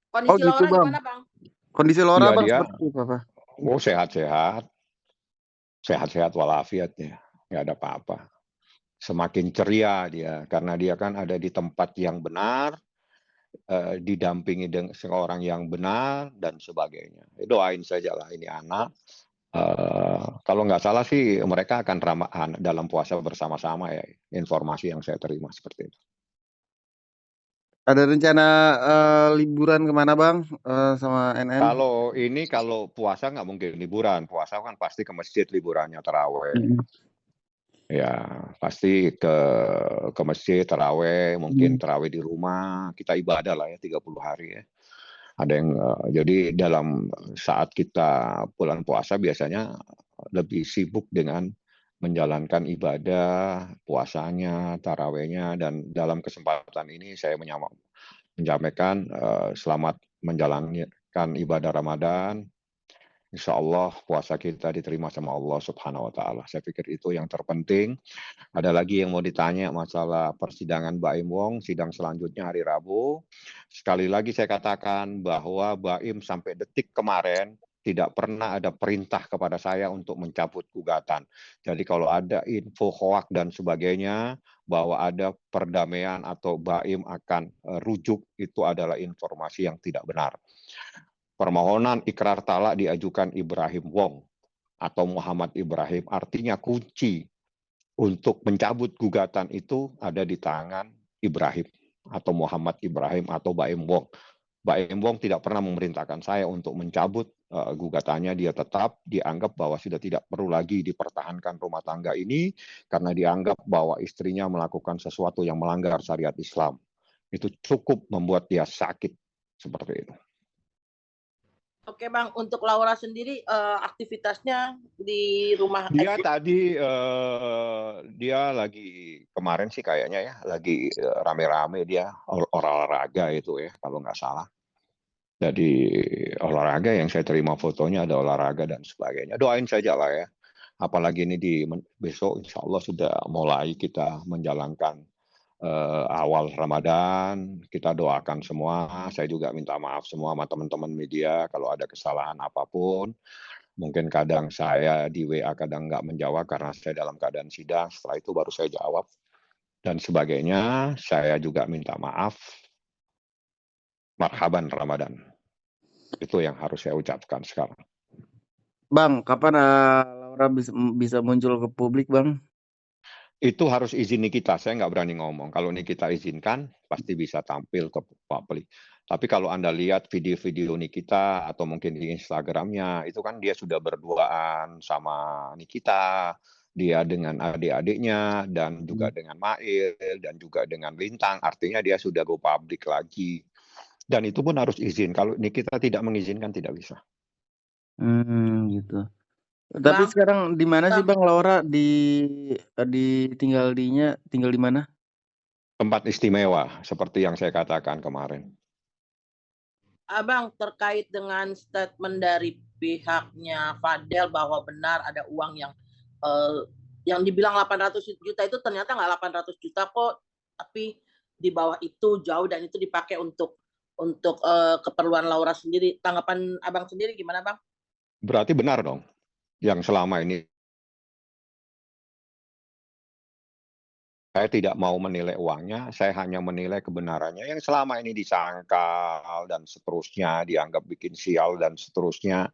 Oh Kondisi gitu Laura Bang. gimana, Bang? Kondisi Laura Iya Bang dia, seperti apa? sehat-sehat, sehat-sehat walafiat ya, nggak ada apa-apa. Semakin ceria dia, karena dia kan ada di tempat yang benar, didampingi dengan seorang yang benar dan sebagainya. Doain saja lah ini anak. Kalau nggak salah sih mereka akan dalam puasa bersama-sama ya. Informasi yang saya terima seperti itu. Ada rencana liburan kemana Bang sama NN? Kalau puasa nggak mungkin liburan. Puasa kan pasti ke masjid liburannya taraweh. Mm. Ya pasti ke masjid taraweh, mungkin taraweh di rumah. Kita ibadah lah ya 30 hari ya. Ada yang jadi dalam saat kita bulan puasa biasanya lebih sibuk dengan menjalankan ibadah, puasanya, tarawehnya, dan dalam kesempatan ini saya menyampaikan selamat menjalankan ibadah Ramadan. Insya Allah puasa kita diterima sama Allah Subhanahu wa Ta'ala. Saya pikir itu yang terpenting. Ada lagi yang mau ditanya masalah persidangan Baim Wong, sidang selanjutnya hari Rabu. Sekali lagi saya katakan bahwa Baim sampai detik kemarin tidak pernah ada perintah kepada saya untuk mencabut gugatan. Jadi kalau ada info hoak dan sebagainya, bahwa ada perdamaian atau Baim akan rujuk, itu adalah informasi yang tidak benar. Permohonan ikrar talak diajukan Ibrahim Wong atau Muhammad Ibrahim, artinya kunci untuk mencabut gugatan itu ada di tangan Ibrahim atau Muhammad Ibrahim atau Baim Wong. Baim Wong tidak pernah memerintahkan saya untuk mencabut gugatannya. Dia tetap dianggap bahwa sudah tidak perlu lagi dipertahankan rumah tangga ini karena dianggap bahwa istrinya melakukan sesuatu yang melanggar syariat Islam. Itu cukup membuat dia sakit seperti itu. Oke Bang, untuk Laura sendiri aktivitasnya di rumah Dia aja. tadi dia lagi kemarin sih kayaknya ya lagi rame-rame dia olahraga itu ya kalau nggak salah. Jadi olahraga yang saya terima fotonya ada olahraga dan sebagainya. Doain saja lah ya. Apalagi ini besok insya Allah sudah mulai kita menjalankan awal Ramadan. Kita doakan semua. Saya juga minta maaf semua sama teman-teman media kalau ada kesalahan apapun. Mungkin kadang saya di WA kadang nggak menjawab karena saya dalam keadaan sidang. Setelah itu baru saya jawab dan sebagainya. Saya juga minta maaf. Marhaban Ramadan. Itu yang harus saya ucapkan sekarang. Bang, kapan Laura bisa muncul ke publik Bang? Itu harus izin Nikita. Saya nggak berani ngomong. Kalau Nikita izinkan, pasti bisa tampil ke publik. Tapi kalau Anda lihat video-video Nikita atau mungkin di Instagramnya, itu kan dia sudah berduaan sama Nikita, dia dengan adik-adiknya, dan juga dengan Mail, dan juga dengan Lintang. Artinya dia sudah go public lagi. Dan itu pun harus izin. Kalau Nikita tidak mengizinkan, tidak bisa. Gitu. Tapi Bang, sekarang di mana sih Bang Laura tinggal di mana? Tempat istimewa, seperti yang saya katakan kemarin. Abang terkait dengan statement dari pihaknya Fadel bahwa benar ada uang yang dibilang 800 juta itu ternyata nggak 800 juta kok, tapi di bawah itu jauh dan itu dipakai untuk keperluan Laura sendiri. Tanggapan Abang sendiri gimana Bang? Berarti benar dong, yang selama ini saya tidak mau menilai uangnya, saya hanya menilai kebenarannya yang selama ini disangkal dan seterusnya, dianggap bikin sial dan seterusnya.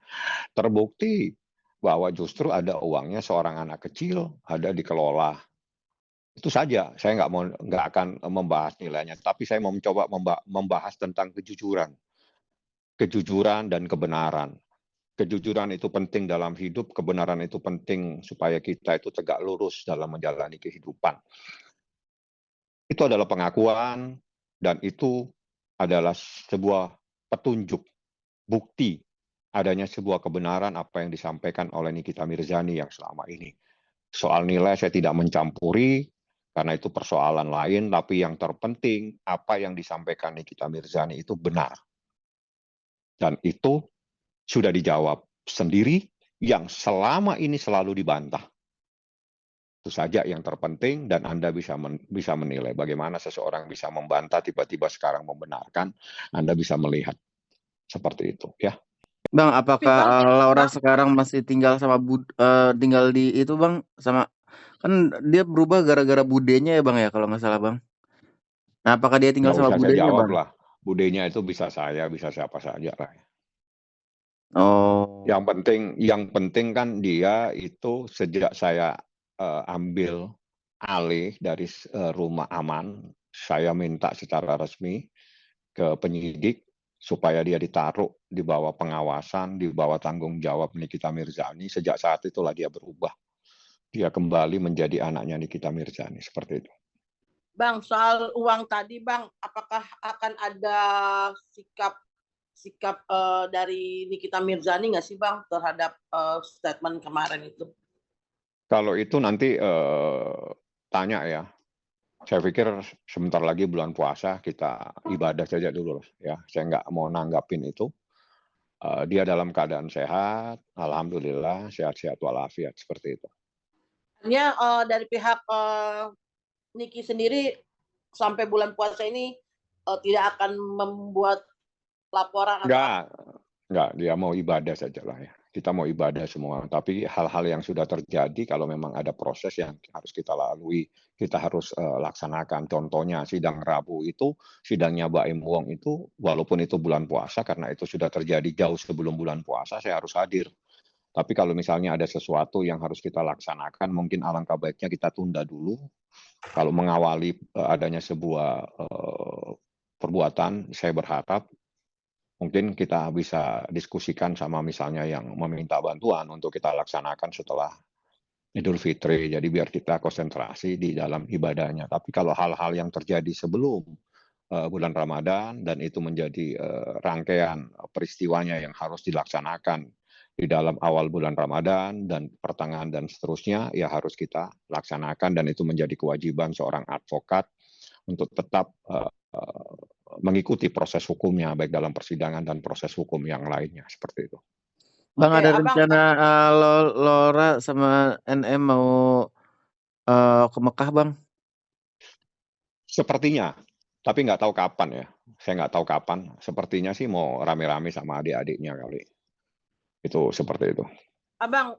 Terbukti bahwa justru ada uangnya seorang anak kecil, ada dikelola. Itu saja, saya nggak akan membahas nilainya, tapi saya mau mencoba membahas tentang kejujuran. Kejujuran dan kebenaran. Kejujuran itu penting dalam hidup, kebenaran itu penting supaya kita itu tegak lurus dalam menjalani kehidupan. Itu adalah pengakuan dan itu adalah sebuah petunjuk, bukti adanya sebuah kebenaran apa yang disampaikan oleh Nikita Mirzani yang selama ini. Soal nilai saya tidak mencampuri karena itu persoalan lain, tapi yang terpenting apa yang disampaikan Nikita Mirzani itu benar. Dan itu sudah dijawab sendiri yang selama ini selalu dibantah. Itu saja yang terpenting dan Anda bisa menilai bagaimana seseorang bisa membantah tiba-tiba sekarang membenarkan. Anda bisa melihat seperti itu ya. Bang, Tapi apakah Bang, Laura Bang, sekarang masih tinggal sama tinggal di itu Bang, sama kan dia berubah gara-gara budenya ya Bang ya kalau nggak salah Bang. Nah, apakah dia tinggal Nggak sama usah saya budenya jawab Bang? lah, budenya itu bisa saya, bisa siapa saja lah. Oh, Yang penting kan dia itu sejak saya ambil alih dari rumah aman, saya minta secara resmi ke penyidik supaya dia ditaruh di bawah pengawasan, di bawah tanggung jawab Nikita Mirzani. Sejak saat itulah dia berubah. Dia kembali menjadi anaknya Nikita Mirzani, seperti itu. Bang, soal uang tadi Bang, apakah akan ada sikap dari Nikita Mirzani nggak sih Bang terhadap statement kemarin itu? Kalau itu nanti tanya ya. Saya pikir sebentar lagi bulan puasa kita ibadah saja dulu lah ya. Saya nggak mau nanggapin itu. Dia dalam keadaan sehat, alhamdulillah sehat-sehat walafiat seperti itu. Artinya dari pihak Niki sendiri sampai bulan puasa ini tidak akan membuat laporan atau apa? Enggak, dia mau ibadah saja lah ya. Kita mau ibadah semua. Tapi hal-hal yang sudah terjadi, kalau memang ada proses yang harus kita lalui, kita harus laksanakan. Contohnya sidang Rabu itu, sidangnya Baim Wong itu, walaupun itu bulan puasa, karena itu sudah terjadi jauh sebelum bulan puasa, saya harus hadir. Tapi kalau misalnya ada sesuatu yang harus kita laksanakan, mungkin alangkah baiknya kita tunda dulu. Kalau mengawali adanya sebuah perbuatan, saya berharap mungkin kita bisa diskusikan sama misalnya yang meminta bantuan untuk kita laksanakan setelah Idul Fitri. Jadi biar kita konsentrasi di dalam ibadahnya. Tapi kalau hal-hal yang terjadi sebelum bulan Ramadan dan itu menjadi rangkaian peristiwanya yang harus dilaksanakan di dalam awal bulan Ramadan dan pertengahan dan seterusnya, ya harus kita laksanakan dan itu menjadi kewajiban seorang advokat untuk tetap mengikuti proses hukumnya baik dalam persidangan dan proses hukum yang lainnya seperti itu. Bang Oke, ada Abang, rencana Laura sama NM mau ke Mekah Bang? Sepertinya, tapi nggak tahu kapan ya. Saya nggak tahu kapan. Sepertinya sih mau rame-rame sama adik-adiknya kali. Itu seperti itu. Abang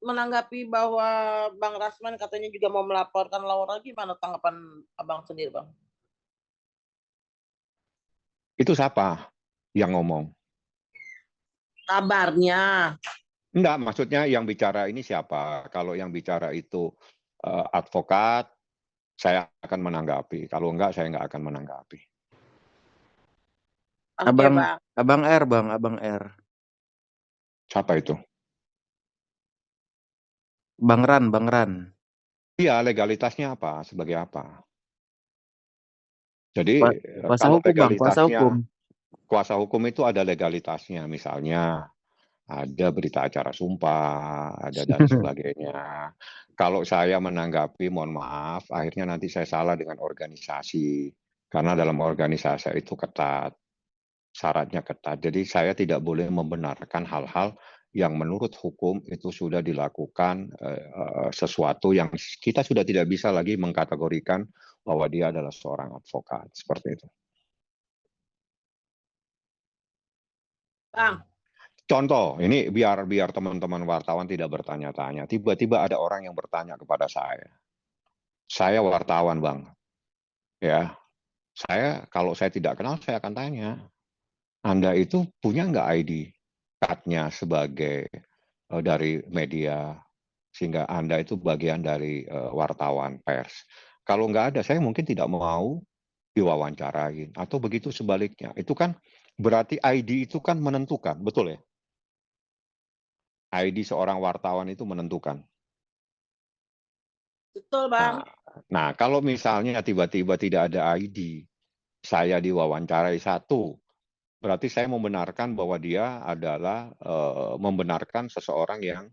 menanggapi bahwa Bang Rasman katanya juga mau melaporkan Laura, gimana tanggapan Abang sendiri Bang? Itu siapa yang ngomong? Kabarnya. Enggak, maksudnya yang bicara ini siapa? Kalau yang bicara itu advokat, saya akan menanggapi. Kalau enggak, saya enggak akan menanggapi. Oke, Bang. Abang R Bang, Abang R. Siapa itu? Bang Ran. Iya, legalitasnya apa? Sebagai apa? Jadi Kuasa kalau hukum Bang, kuasa hukum. kuasa hukum itu ada legalitasnya. Misalnya ada berita acara sumpah, ada dan sebagainya. Kalau saya menanggapi, mohon maaf, akhirnya nanti saya salah dengan organisasi. Karena dalam organisasi itu ketat, syaratnya ketat. Jadi saya tidak boleh membenarkan hal-hal yang menurut hukum itu sudah dilakukan sesuatu yang kita sudah tidak bisa lagi mengkategorikan bahwa dia adalah seorang advokat. Seperti itu. Bang. Contoh, ini biar teman-teman wartawan tidak bertanya-tanya. Tiba-tiba ada orang yang bertanya kepada saya. Saya wartawan, Bang. Ya, kalau saya tidak kenal, saya akan tanya. Anda itu punya nggak ID card-nya sebagai dari media, sehingga Anda itu bagian dari wartawan pers. Kalau nggak ada, saya mungkin tidak mau diwawancarain. Atau begitu sebaliknya. Itu kan berarti ID itu kan menentukan, betul ya? ID seorang wartawan itu menentukan. Betul, Bang. Nah, kalau misalnya tiba-tiba tidak ada ID, saya diwawancarai satu, berarti saya membenarkan bahwa dia adalah membenarkan seseorang yang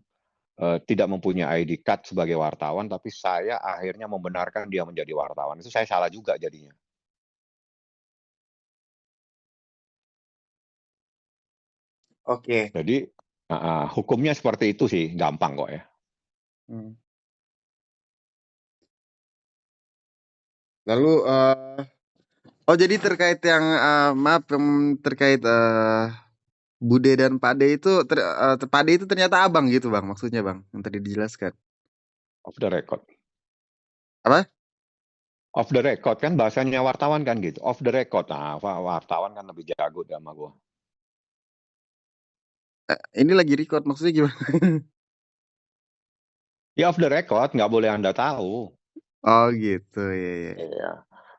tidak mempunyai ID card sebagai wartawan, tapi saya akhirnya membenarkan dia menjadi wartawan. Itu saya salah juga jadinya. Oke. Jadi hukumnya seperti itu sih, gampang kok ya. Lalu, jadi terkait yang maaf terkait Bude dan Pade itu Pade itu ternyata abang gitu bang, maksudnya bang, yang tadi dijelaskan. Off the record. Apa? Off the record kan bahasanya wartawan kan gitu. Off the record. Nah, wartawan kan lebih jago sama gue. Ini lagi record, maksudnya gimana? Ya off the record, nggak boleh Anda tahu. Oh gitu, ya. Iya.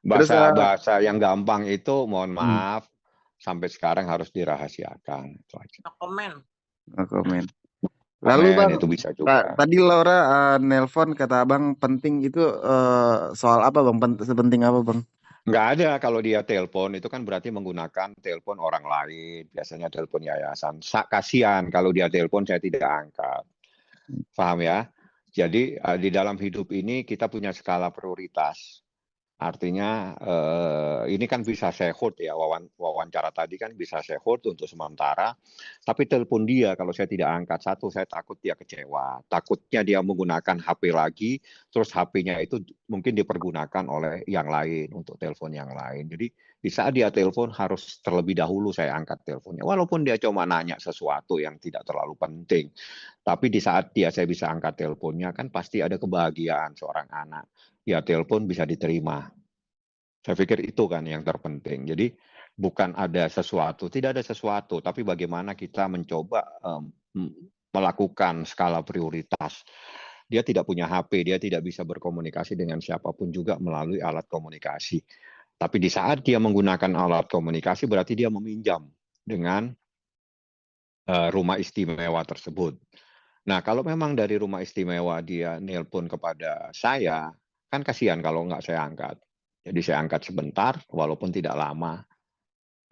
Terus Bahasa yang gampang itu, mohon hmm, maaf, sampai sekarang harus dirahasiakan. Itu aja. No comment. no comment. Lalu Komen bang, itu bisa juga. tadi Laura nelpon kata abang penting itu soal apa bang? Sepenting apa bang? Nggak ada kalau dia telepon, itu kan berarti menggunakan telepon orang lain. Biasanya telepon yayasan. Kasihan kalau dia telepon saya tidak angkat. Paham ya? Jadi di dalam hidup ini kita punya skala prioritas. Artinya ini kan bisa saya hold ya, wawancara tadi kan bisa saya hold untuk sementara. Tapi telepon dia kalau saya tidak angkat, satu saya takut dia kecewa. Takutnya dia menggunakan HP lagi, terus HP-nya itu mungkin dipergunakan oleh yang lain untuk telepon yang lain. Jadi di saat dia telepon harus terlebih dahulu saya angkat teleponnya. Walaupun dia cuma nanya sesuatu yang tidak terlalu penting. Tapi di saat saya bisa angkat teleponnya kan pasti ada kebahagiaan seorang anak. Ya telepon bisa diterima. Saya pikir itu kan yang terpenting. Jadi bukan ada sesuatu, tidak ada sesuatu, tapi bagaimana kita mencoba melakukan skala prioritas. Dia tidak punya HP, dia tidak bisa berkomunikasi dengan siapapun juga melalui alat komunikasi. Tapi di saat dia menggunakan alat komunikasi berarti dia meminjam dengan rumah istimewa tersebut. Nah, kalau memang dari rumah istimewa dia nelpon kepada saya, kan kasihan kalau nggak saya angkat. Jadi saya angkat sebentar, walaupun tidak lama.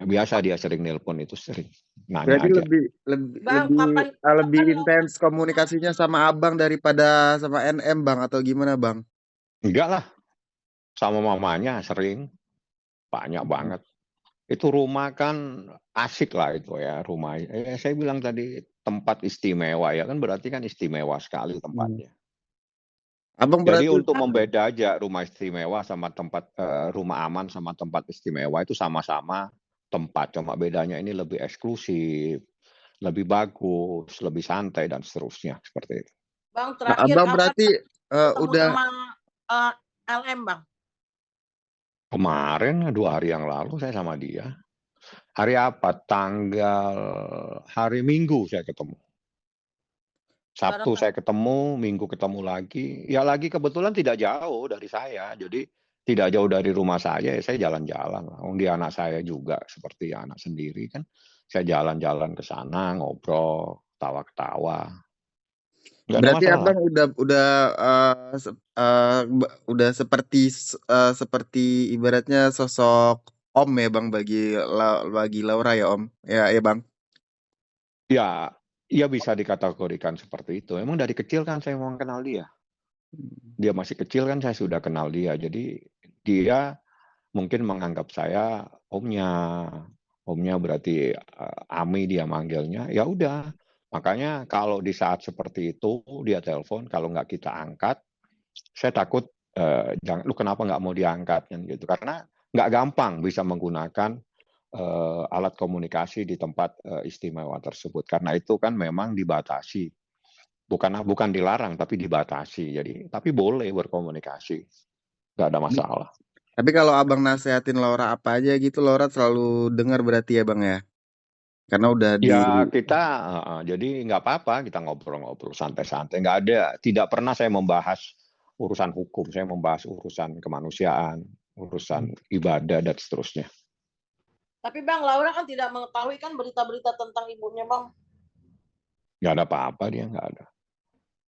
Biasa dia sering nelpon itu sering nanya Berarti aja. Bang, kapan lebih mau intens komunikasinya sama abang daripada sama NM bang, atau gimana bang? Enggak lah, sama mamanya sering, banyak banget. Itu rumah kan asik lah itu ya rumah. Saya bilang tadi tempat istimewa ya kan berarti kan istimewa sekali tempatnya. Abang Jadi berarti untuk membeda aja rumah istimewa sama tempat rumah aman sama tempat istimewa itu sama-sama tempat, cuma bedanya ini lebih eksklusif, lebih bagus, lebih santai dan seterusnya seperti itu. Bang terakhir abang kapan berarti ketemu udah sama LM Bang? Kemarin 2 hari yang lalu saya sama dia. Hari apa? Hari Minggu saya ketemu. Sabtu saya ketemu, Minggu ketemu lagi. Ya lagi kebetulan tidak jauh dari saya. Jadi tidak jauh dari rumah saya jalan-jalan. Dia anak saya juga seperti anak sendiri kan. Saya jalan-jalan ke sana, ngobrol, tawa-ketawa. Nggak ada berarti masalah. abang udah seperti ibaratnya sosok om ya bang bagi Laura ya om ya bang. Ya bisa dikategorikan seperti itu. Emang dari kecil kan saya mau kenal dia. Dia masih kecil kan saya sudah kenal dia. Jadi dia mungkin menganggap saya omnya. Omnya berarti Ami dia manggilnya. Ya udah. Makanya kalau di saat seperti itu dia telepon, kalau nggak kita angkat, saya takut jangan lu kenapa nggak mau diangkat kan gitu. Karena nggak gampang bisa menggunakan alat komunikasi di tempat istimewa tersebut. Karena itu kan memang dibatasi. Bukan dilarang tapi dibatasi. Jadi tapi boleh berkomunikasi. Nggak ada masalah. Tapi kalau abang nasehatin Laura apa aja gitu, Laura selalu dengar berarti ya bang ya? Karena udah Ya kita jadi nggak apa-apa kita ngobrol-ngobrol santai-santai. Tidak pernah saya membahas urusan hukum. Saya membahas urusan kemanusiaan, urusan ibadah dan seterusnya. Tapi Bang, Laura kan tidak mengetahui kan berita-berita tentang ibunya Bang. Nggak ada apa-apa dia, nggak ada.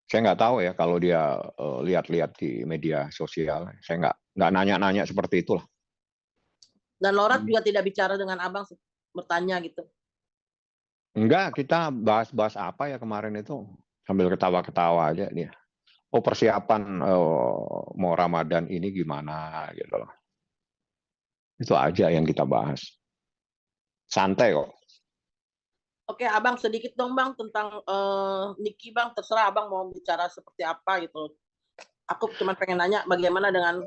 Saya nggak tahu ya kalau dia lihat-lihat di media sosial. Saya nggak nanya-nanya seperti itulah. Dan Laura juga tidak bicara dengan Abang bertanya gitu. Enggak, kita bahas-bahas apa ya kemarin itu sambil ketawa-ketawa aja dia. Oh persiapan mau Ramadan ini gimana gitu loh. Itu aja yang kita bahas. Santai kok. Oke, Abang sedikit dong Bang tentang Niki Bang. Terserah Abang mau bicara seperti apa gitu. Aku cuma pengen nanya bagaimana dengan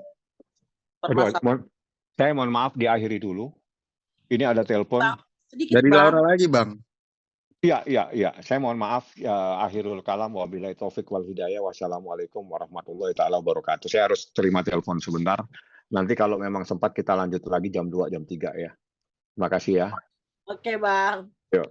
permasalahan. Saya mohon maaf diakhiri dulu. Ini ada telepon. Sedikit dari Bang. Laura lagi bang. Iya. Saya mohon maaf, akhirul kalam, wabillahi taufik wal hidayah. Wassalamualaikum warahmatullahi taala wabarakatuh. Saya harus terima telepon sebentar. Nanti kalau memang sempat kita lanjut lagi jam 2, jam 3 ya. Terima kasih ya. Oke, Bang. Yuk.